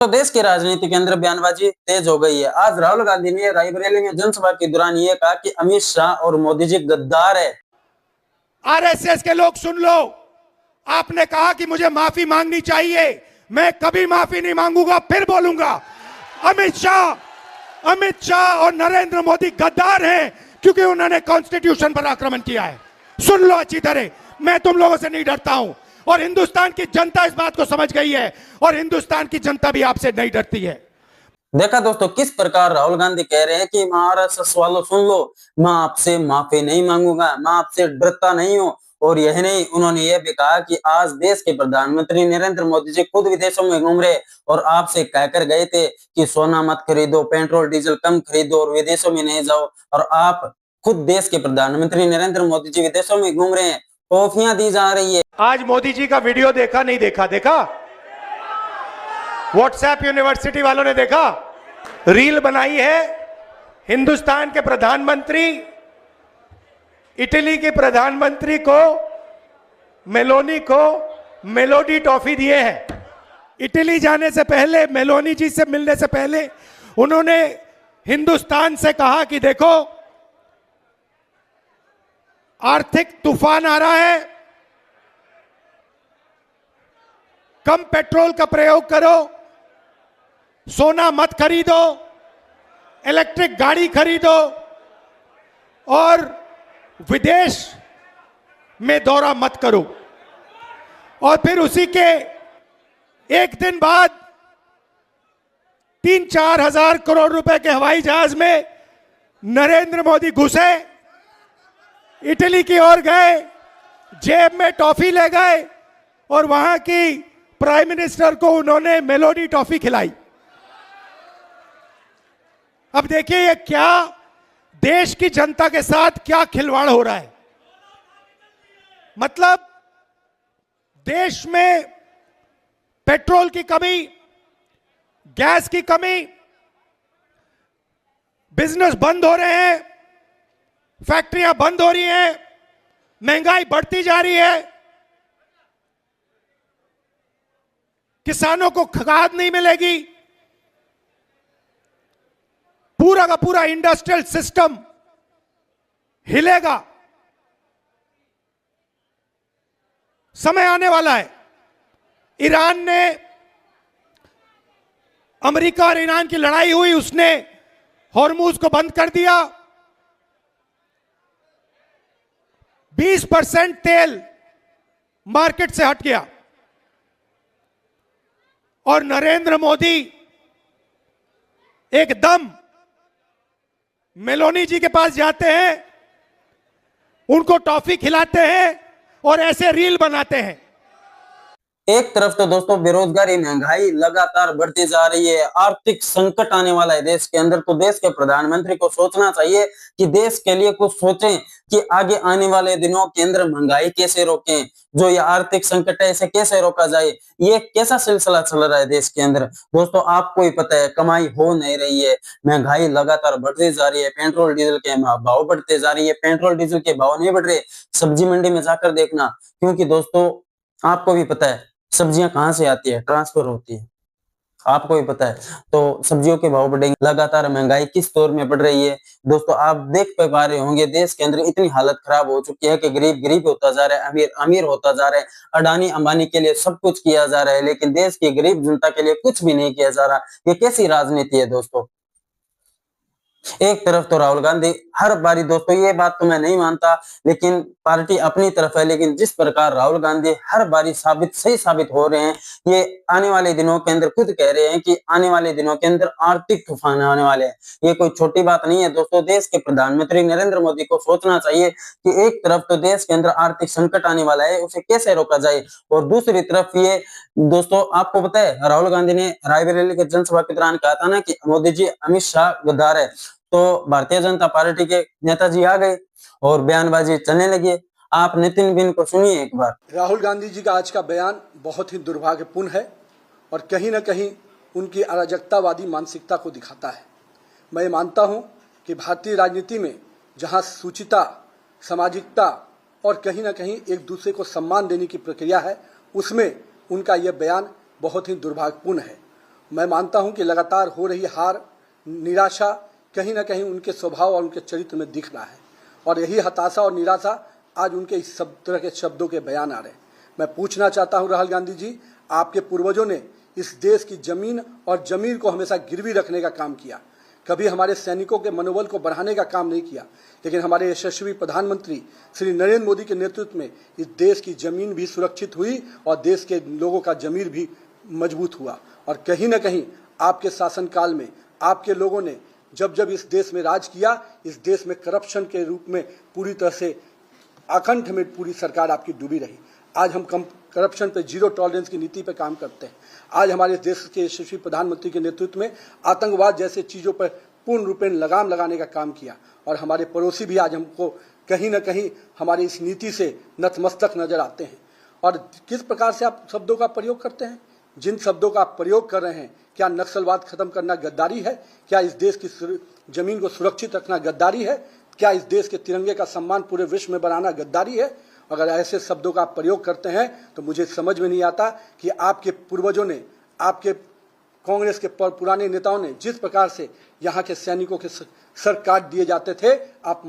तो देश की राजनीति के अंदर बयानबाजी तेज हो गई है। आज राहुल गांधी ने रायबरेली में जनसभा के दौरान ये कहा कि अमित शाह और मोदी जी गद्दार है। आरएसएस के लोग सुन लो, आपने कहा कि मुझे माफी मांगनी चाहिए, मैं कभी माफी नहीं मांगूंगा, फिर बोलूंगा। अमित शाह और नरेंद्र मोदी गद्दार हैं क्योंकि उन्होंने कॉन्स्टिट्यूशन पर आक्रमण किया है। सुन लो अच्छी तरह, मैं तुम लोगों से नहीं डरता हूं और हिंदुस्तान की जनता इस बात को समझ गई है और हिंदुस्तान की जनता भी आपसे नहीं डरती है। देखा दोस्तों किस प्रकार राहुल गांधी कह रहे हैं कि आरएसएस वालों सुन लो, मैं आपसे माफी नहीं मांगूंगा, मैं आपसे डरता नहीं हूं। और यह नहीं, उन्होंने यह भी कहा कि आज देश के प्रधानमंत्री नरेंद्र मोदी जी खुद विदेशों में घूम रहे और आपसे कहकर गए थे कि सोना मत खरीदो, पेट्रोल डीजल कम खरीदो और विदेशों में नहीं जाओ। और आप खुद देश के प्रधानमंत्री नरेंद्र मोदी जी विदेशों में घूम रहे हैं, टॉफियां दी जा रही है। आज मोदी जी का वीडियो देखा नहीं देखा? देखा? व्हाट्सएप यूनिवर्सिटी वालों ने देखा? रील बनाई है हिंदुस्तान के प्रधानमंत्री इटली के प्रधानमंत्री को, मेलोनी को मेलोडी टॉफी दिए हैं। इटली जाने से पहले, मेलोनी जी से मिलने से पहले उन्होंने हिंदुस्तान से कहा कि देखो आर्थिक तूफान आ रहा है, कम पेट्रोल का प्रयोग करो, सोना मत खरीदो, इलेक्ट्रिक गाड़ी खरीदो और विदेश में दौरा मत करो। और फिर उसी के एक दिन बाद 3-4 हजार करोड़ रुपए के हवाई जहाज में नरेंद्र मोदी घुसे, इटली की ओर गए, जेब में टॉफी ले गए और वहां की प्राइम मिनिस्टर को उन्होंने मेलोडी टॉफी खिलाई। अब देखिए ये क्या देश की जनता के साथ क्या खिलवाड़ हो रहा है। मतलब देश में पेट्रोल की कमी, गैस की कमी, बिजनेस बंद हो रहे हैं, फैक्ट्रियां बंद हो रही हैं, महंगाई बढ़ती जा रही है, किसानों को खाद नहीं मिलेगी, पूरा का पूरा इंडस्ट्रियल सिस्टम हिलेगा। समय आने वाला है। ईरान ने, अमेरिका और ईरान की लड़ाई हुई, उसने हॉर्मुज को बंद कर दिया। 20% तेल मार्केट से हट गया और नरेंद्र मोदी एकदम मेलोनी जी के पास जाते हैं, उनको टॉफी खिलाते हैं और ऐसे रील बनाते हैं। एक तरफ तो दोस्तों बेरोजगारी, महंगाई लगातार बढ़ती जा रही है, आर्थिक संकट आने वाला है देश के अंदर। तो देश के प्रधानमंत्री को सोचना चाहिए कि देश के लिए कुछ सोचें कि आगे आने वाले दिनों के अंदर महंगाई कैसे रोकें, जो ये आर्थिक संकट है इसे कैसे रोका जाए। ये कैसा सिलसिला चल रहा है देश के अंदर। दोस्तों आपको ही पता है, कमाई हो नहीं रही है, महंगाई लगातार बढ़ती जा रही है, पेट्रोल डीजल के भाव बढ़ते जा रही है। पेट्रोल डीजल के भाव नहीं बढ़ रहे, सब्जी मंडी में जाकर देखना, क्योंकि दोस्तों आपको भी पता है सब्जियां कहां से आती है, ट्रांसफर होती है, आपको भी पता है। तो सब्जियों के भाव बढ़ेंगे, लगातार महंगाई किस दौर में बढ़ रही है। दोस्तों आप देख पा रहे होंगे देश के अंदर इतनी हालत खराब हो चुकी है कि गरीब गरीब होता जा रहा है, अमीर अमीर होता जा रहा है। अडानी अंबानी के लिए सब कुछ किया जा रहा है, लेकिन देश की गरीब जनता के लिए कुछ भी नहीं किया जा रहा। ये कैसी राजनीति है दोस्तों। एक तरफ तो राहुल गांधी हर बारी, दोस्तों ये बात तो मैं नहीं मानता, लेकिन पार्टी अपनी तरफ है, लेकिन जिस प्रकार राहुल गांधी हर बारी सही साबित हो रहे हैं, ये आने वाले दिनों के अंदर खुद कह रहे हैं कि आने वाले दिनों के अंदर आर्थिक तूफान आने वाले हैं। ये कोई छोटी बात नहीं है दोस्तों। देश के प्रधानमंत्री नरेंद्र मोदी को सोचना चाहिए कि एक तरफ तो देश के अंदर आर्थिक संकट आने वाला है, उसे कैसे रोका जाए, और दूसरी तरफ ये दोस्तों आपको पता है राहुल गांधी ने रायबरेली के जनसभा के दौरान कहा था ना कि मोदी जी अमित शाह गद्दार है। तो भारतीय जनता पार्टी के नेताजी आ गए और बयानबाजी चलने लगी। आप नितिन बिन को सुनिए एक बार। राहुल गांधी जी का आज का बयान बहुत ही दुर्भाग्यपूर्ण है और कहीं न कहीं उनकी अराजकतावादी मानसिकता को दिखाता है। मैं मानता हूं कि भारतीय राजनीति में जहां शुचिता, सामाजिकता और कहीं न कहीं एक दूसरे को सम्मान देने की प्रक्रिया है, उसमें उनका यह बयान बहुत ही दुर्भाग्यपूर्ण है। मैं मानता हूं कि लगातार हो रही हार, निराशा कहीं ना कहीं उनके स्वभाव और उनके चरित्र में दिख रहा है, और यही हताशा और निराशा आज उनके इस सब तरह के शब्दों के बयान आ रहे हैं। मैं पूछना चाहता हूं राहुल गांधी जी, आपके पूर्वजों ने इस देश की जमीन और जमीर को हमेशा गिरवी रखने का काम किया, कभी हमारे सैनिकों के मनोबल को बढ़ाने का काम नहीं किया, लेकिन हमारे यशस्वी प्रधानमंत्री श्री नरेंद्र मोदी के नेतृत्व में इस देश की जमीन भी सुरक्षित हुई और देश के लोगों का जमीर भी मजबूत हुआ। और कहीं ना कहीं आपके शासनकाल में आपके लोगों ने जब जब इस देश में राज किया, इस देश में करप्शन के रूप में पूरी तरह से आकंठ में पूरी सरकार आपकी डूबी रही। आज हम करप्शन पे जीरो टॉलरेंस की नीति पे काम करते हैं। आज हमारे देश के यशस्वी प्रधानमंत्री के नेतृत्व में आतंकवाद जैसे चीज़ों पर पूर्ण रूपेण लगाम लगाने का काम किया, और हमारे पड़ोसी भी आज हमको कहीं ना कहीं हमारी इस नीति से नतमस्तक नजर आते हैं। और किस प्रकार से आप शब्दों का प्रयोग करते हैं, जिन शब्दों का आप प्रयोग कर रहे हैं, क्या नक्सलवाद खत्म करना गद्दारी है? क्या इस देश की जमीन को सुरक्षित रखना गद्दारी है? क्या इस देश के तिरंगे का सम्मान पूरे विश्व में बनाना गद्दारी है? अगर ऐसे शब्दों का आप प्रयोग करते हैं तो मुझे समझ में नहीं आता कि आपके पूर्वजों ने, आपके कांग्रेस के पुराने नेताओं ने जिस प्रकार से यहाँ के सैनिकों के सर काट दिए जाते थे, आप